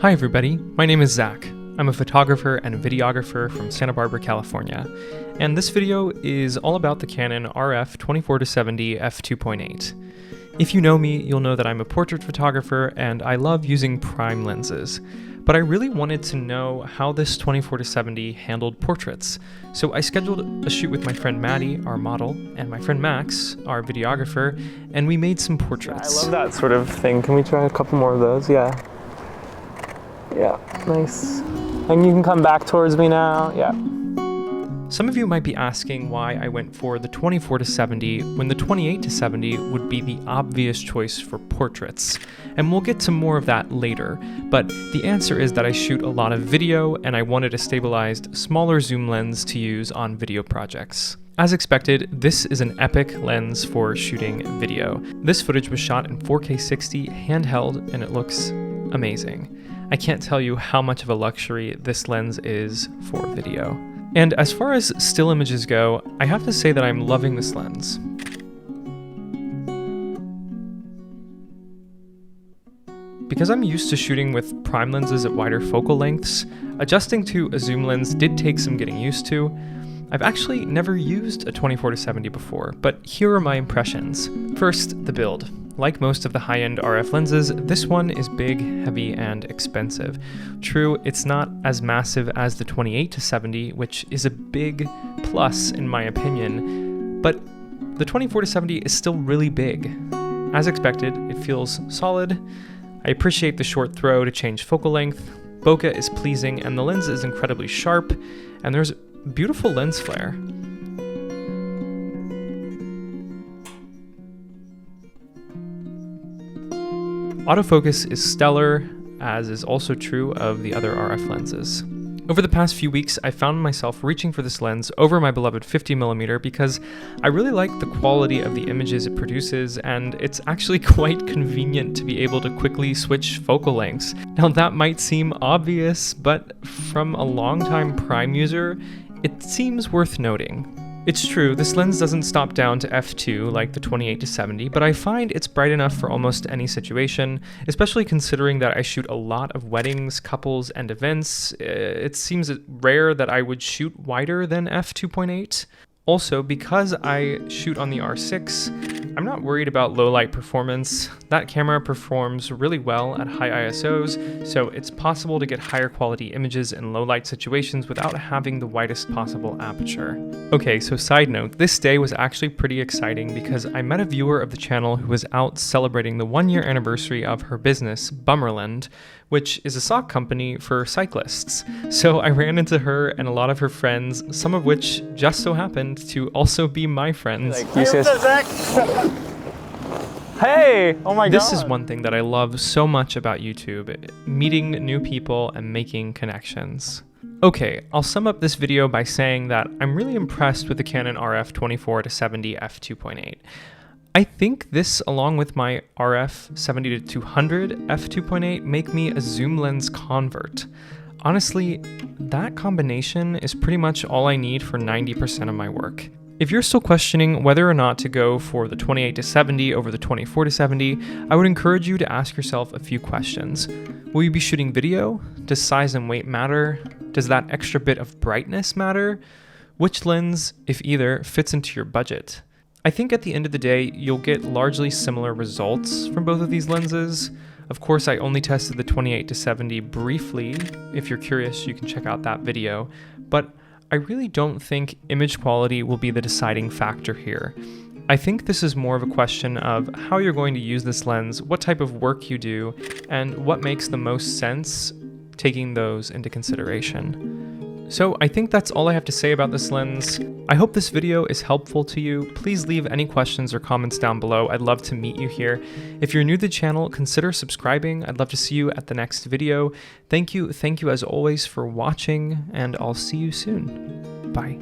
Hi everybody, my name is Zach. I'm a photographer and a videographer from Santa Barbara, California, and this video is all about the Canon RF 24-70 f2.8. If you know me, you'll know that I'm a portrait photographer and I love using prime lenses, but I really wanted to know how this 24-70 handled portraits. So I scheduled a shoot with my friend Maddie, our model, and my friend Max, our videographer, and we made some portraits. I love that sort of thing. Can we try a couple more of those? Yeah, nice. And you can come back towards me now, yeah. Some of you might be asking why I went for the 24-70 when the 28-70 would be the obvious choice for portraits. And we'll get to more of that later, but the answer is that I shoot a lot of video and I wanted a stabilized, smaller zoom lens to use on video projects. As expected, this is an epic lens for shooting video. This footage was shot in 4K 60 handheld and it looks amazing. I can't tell you how much of a luxury this lens is for video. And as far as still images go, I have to say that I'm loving this lens. Because I'm used to shooting with prime lenses at wider focal lengths, adjusting to a zoom lens did take some getting used to. I've actually never used a 24-70 before, but here are my impressions. First, the build. Like most of the high-end RF lenses, this one is big, heavy, and expensive. True, it's not as massive as the 28-70, which is a big plus in my opinion, but the 24-70 is still really big. As expected, it feels solid. I appreciate the short throw to change focal length. Bokeh is pleasing, and the lens is incredibly sharp, and there's beautiful lens flare. Autofocus is stellar, as is also true of the other RF lenses. Over the past few weeks, I found myself reaching for this lens over my beloved 50mm because I really like the quality of the images it produces, and it's actually quite convenient to be able to quickly switch focal lengths. Now that might seem obvious, but from a longtime prime user, it seems worth noting. It's true, this lens doesn't stop down to f2 like the 28-70, but I find it's bright enough for almost any situation, especially considering that I shoot a lot of weddings, couples, and events. It seems rare that I would shoot wider than f2.8. Also, because I shoot on the R6, I'm not worried about low light performance. That camera performs really well at high ISOs, so it's possible to get higher quality images in low light situations without having the widest possible aperture. Okay, so side note, this day was actually pretty exciting because I met a viewer of the channel who was out celebrating the 1-year anniversary of her business, Bummerland, which is a sock company for cyclists. So I ran into her and a lot of her friends, some of which just so happened to also be my friends. Hey, oh my God. This is one thing that I love so much about YouTube, meeting new people and making connections. Okay, I'll sum up this video by saying that I'm really impressed with the Canon RF 24-70 f2.8. I think this, along with my RF 70-200 f2.8, make me a zoom lens convert. Honestly, that combination is pretty much all I need for 90% of my work. If you're still questioning whether or not to go for the 28-70 over the 24-70, I would encourage you to ask yourself a few questions. Will you be shooting video? Does size and weight matter? Does that extra bit of brightness matter? Which lens, if either, fits into your budget? I think at the end of the day, you'll get largely similar results from both of these lenses. Of course, I only tested the 28-70 briefly. If you're curious, you can check out that video. But I really don't think image quality will be the deciding factor here. I think this is more of a question of how you're going to use this lens, what type of work you do, and what makes the most sense, taking those into consideration. So I think that's all I have to say about this lens. I hope this video is helpful to you. Please leave any questions or comments down below. I'd love to meet you here. If you're new to the channel, consider subscribing. I'd love to see you at the next video. Thank you as always for watching, and I'll see you soon. Bye.